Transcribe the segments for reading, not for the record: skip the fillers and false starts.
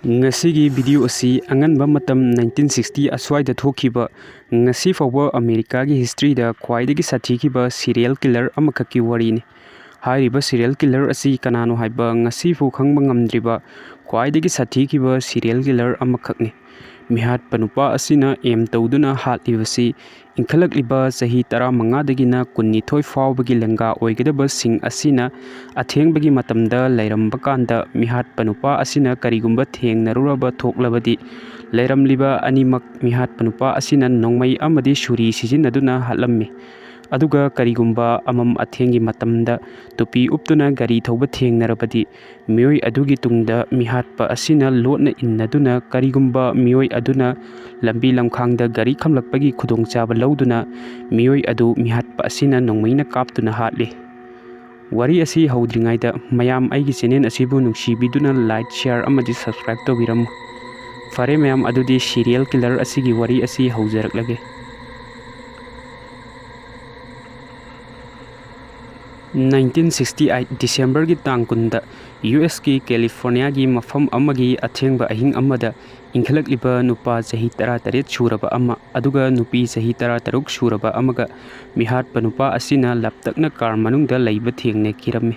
Ngasigi video asi anganba matam 1960 aswaida thokiba ngasi fawba America gi history da khwaidagi sathikiba serial killer amakaki warini. Hairiba serial killer asi kanano haiba ngasi fu khangba ngamdriba khwaidagi sathikiba serial killer amakakni. Mihat panupa asina em tawduna hatlibasi inkhalakliba sahi 15 dagina 19 fawbagi lenga oigedaba sing asina athengbagi matamda lairamba kanda mihat panupa asina karigumba thengnaruraba thoklabadi lairamliba animak mihat panupa asina nongmai amadi shuri sijinaduna hatlammi aduga karigumba amam athengi matamda topi uptuna gari thoba thengnarabadi mioi adugi tungda mihat pa asina lotna innaduna karigumba mioi aduna lambi lamkhangda gari khamlakpagi khudongchaba lauduna mioi adu mihat pa asina nongmaina kaptuna hatli. Wari asi haudringaida mayam aigi channel asibu nungsibiduna like share amadi subscribe tawbiram. Fare mayam adudi serial killer asigi wari asi haujaraklage. 1968 December gi tangkunda US ki California gi mafam amagi athengba ahing amada inkhalakliba nupa sahi 13 suraba ama aduga nupi sahi 13 suraba amaga mihat panupa asina laptakna kar manungda leiba thengne kirame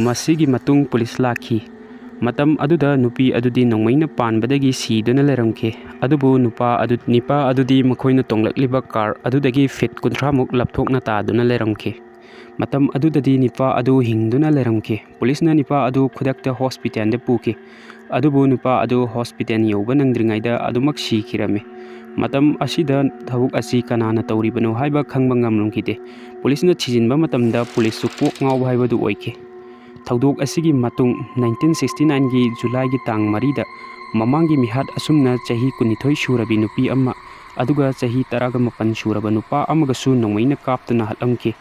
masigi matung police lakhi matam aduda nupi adudi nongmaina panbadagi siduna leramke adubu nupa adudi makhoina tonglakliba kar adudagi fit 30 muk lapthokna taduna leramke matam adudadi nipa adu hingduna leramke police na nipa adu khudakta hospital de puke adubu nipa adu hospital yoba nangdringaida adumak sikirame matam asida thabuk asi kanana tawribano haiba khangba ngamlungkite police na chijinba matamda police su pok ngaw haibadu oike thawdok asigi matung 1969 gi July gi tang marida mamangi mihat asumna chahi 19 shurabi nupi amma aduga chahi 18 shuraba nupa amaga su nongmaina kaptuna hatlamke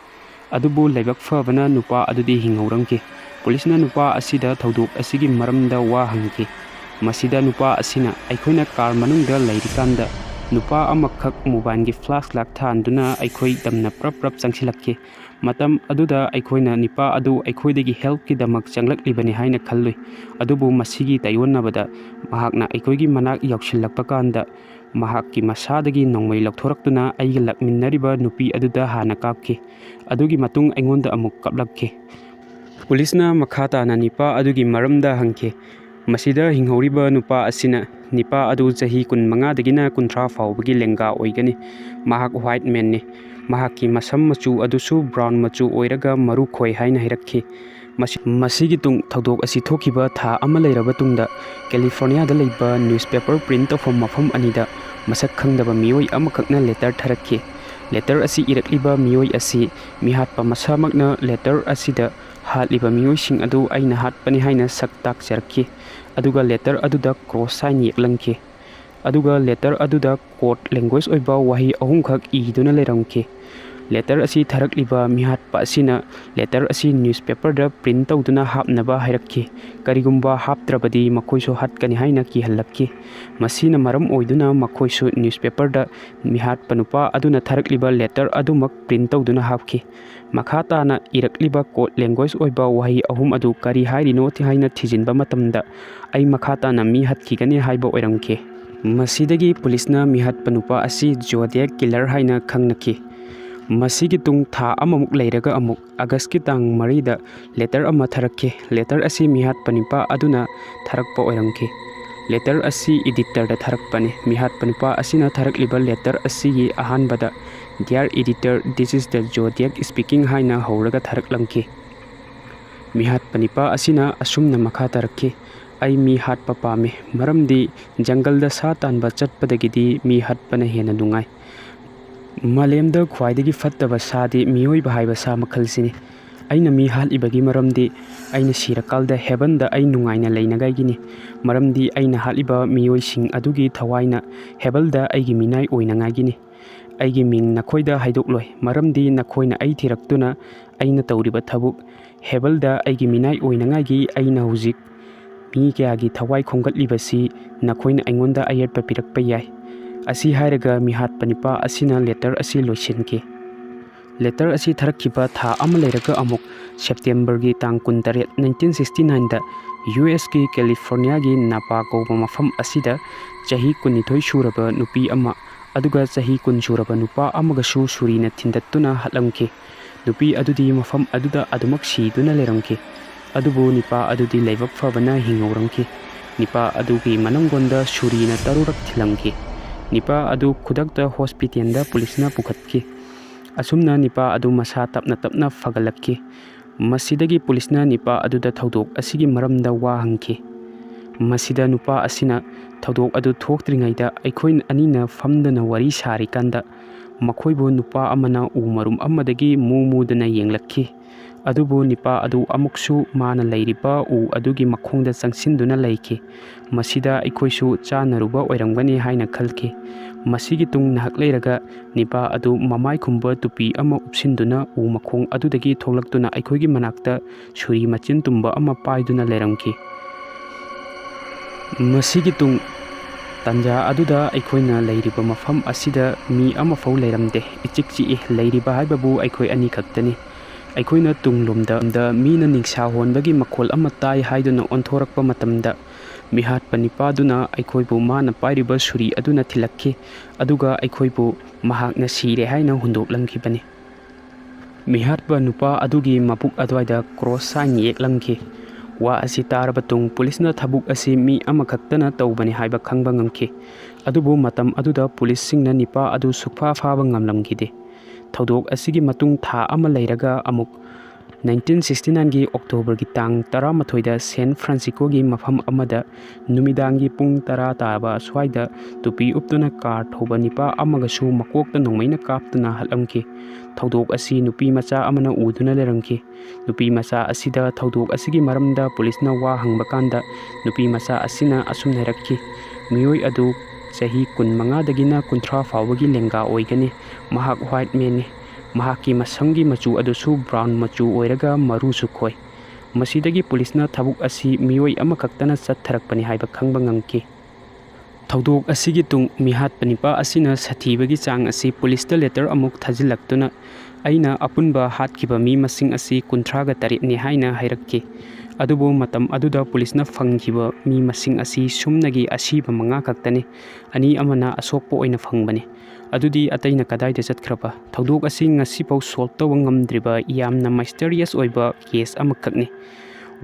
adubu laibak fabana nupa adudi hingauramke police na nupa asida thaudok asigi maramda wa hangke masida nupa asina aikhoina car manungda lairikanda nupa amakhak mobile gi flash lak thanduna aikhoi damna prap changsilakke matam aduda aikhoina nipa adu aikhoidagi help ki damak changlaklibani haina khalloi adubu masigi tayonnabada mahakna aikhoigi manak yaukshilakpa kanda mahakki masadagi nongmai lakthoraktuna aigi lakminnariba nupi aduda hana kapke adugi matung aingonda amuk kaplakke police na makhata na nipa adugi maramda hangke masida hinghauriba nupa asina nipa adu chahi 15 dagina 30 fawbagi lenga oigani mahak white man ne mahakki masam machu adusu brown machu oiraga maru khoi haina hirakhe masigi tung thaudok asi thokiba tha ama leiraba tungda California da leiba newspaper print of mafam anida masak khangdaba mioi amakhakna letter tharakhe letter asi irakliba mioi asi mihatpa masamakna letter asida hatliba mioi sing adu aina hatpani haina saktak charkhe aduga letter aduda cross sign yeklangke aduga letter aduda code language oiba wahi ahumkhak iduna leramke letter asi tharakliba mihat pa asina letter asi newspaper da print tawduna hapnaba hairakki karigumba haptrabadi makhoiso hatkani haina ki halakki masina maram oiduna makhoiso newspaper da mihat panupa aduna tharakliba letter adumak print tawduna hapki makhata na irakliba code language oiba wahi ahum adu kari hairino ti haina thijinba matamda ai makhata na mi hatkigani haiba oiramke masidagi police na mihat panupa asi zodiac killer haina khangnaki masigi tung tha amamuk leiraga amuk August ki tang marida letter ama tharakhe letter asi mihat panipa aduna tharakpa oiramke letter asi editor da tharakpane mihat panipa asina tharakliba letter asi gi ahanbada dear editor this is the zodiac speaking haina horaga tharaklamke mihat panipa asina asumna makha tarakhe ai mi hatpa pame maramdi jungle da sa tanba chatpadagidi mi hatpana hena nungai malemda khwaidagi fattaba sadi mioi bahaiba sa makhalsini aina mi halibagi maramdi aina sirakalda heaven da ai nungaina leinagaigini maramdi aina haliba mioi sing adugi thawaina hebel da aigi minai oinangagini aigi ming nakhoida haidokloi maramdi nakhoina ai thiraktuna aina tawriba thabuk hebel da aigi minai oinangagi aina hujik mi kyagi thawai khongatlibasi nakhoina aingonda ayarpa pirakpa yai asi hairaga mihat panipa asina letter asi loisinke Letter asi tharakkiba tha ama leiraga amuk Septembergi tang 18 1969 da US ki California gi Napa kauba mafam asida chahi 12 suraba nupi ama aduga chahi 10 suraba nupa amaga su surina thindattuna hatlamki nupi adudi mafam aduda adumak siduna leramki adubu nipa adudi leibak fabana hingauramki nipa adugi manamgonda surina tarurak thilamki nipa adu khudakta hospital da police na pukhatki asumna nipa adu masa tapna fagalakki masidagi police na nipa aduda thodok asigi maramda wa hangki masida nupa asina thodok adu thoktringaida aikoin anina famdana wari sari kanda makhoibu nupa amana umarum amadagi mumudana yenglakki adubu nipa adu amuksu mana leiriba u adugi makhongda changsinduna leiki masida aikoisu chanaruba oiramgani haina khalki masigi tung nahak leiraga nipa adu mamai khumba tupi ama upsinduna u makhong adudagi tholaktuna aikoigi manakta suri machin tumba ama paiduna leramki masigi tung tanja aduda aikoina leiriba mafam asida mi ama fau leiramde ichikchi leiriba haibabu aikoi ani khaktani aikoina tunglomda mina ningsha honbagi makhol ama tai haiduna onthorakpa matamda mihat panipaduna aikoibu mana pairiba suri aduna thilakki aduga aikoibu mahakna sire haina hundoklamkibani mihat pa nupa adugi mapuk adwaida cross sign yeklamki wa asi tarabatung police na thabuk asi mi ama khaktana tawbani haiba khangba ngamki adubu matam aduda police singna nipa adu sukpha phaba ngamlamgide thodok asigi matung tha ama leiraga amuk 1969 gi October gi tang 13 da San Francisco gi mafam amada numidangi pung 10 taba swaida tupi uptuna car thoba nipa amaga su makokta nongmaina kaptuna halamki thodok asi nupi macha amana uduna leramki nupi macha asida thodok asigi maramda police na wa hangba kanda nupi macha asina asum nerakki miyoi adu chahi 15 dagina 30 fawagi lenga oigani mahak white man ni mahaki masangi machu adusu brown machu oiraga maru su khoi masidagi police na thabuk asi miyoi ama kaktana chatharakpani haiba khangba ngamki thodok asigi tung mihat panipa asina sathibagi chang asi police ta letter amuk thajilaktuna aina apunba hatkiba mi masing asi 38 ni haina hairakki adubu matam aduda police na phangkiba mi masing asi sumnagi asiba manga kaktani ani amana asokpo oina phangbani adudi ataina kadaida chatkraba thodok asi ngasi pau solve taw ngamdriba yamna mysterious oiba case amakakni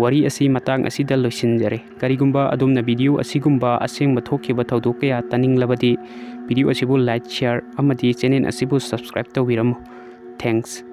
wari asi matang asida loisinjare karigumba adumna video asigumba asengba thokkiba thodok kaya taninglabadi video asibu like share amadi channel asibu subscribe tawbiramo thanks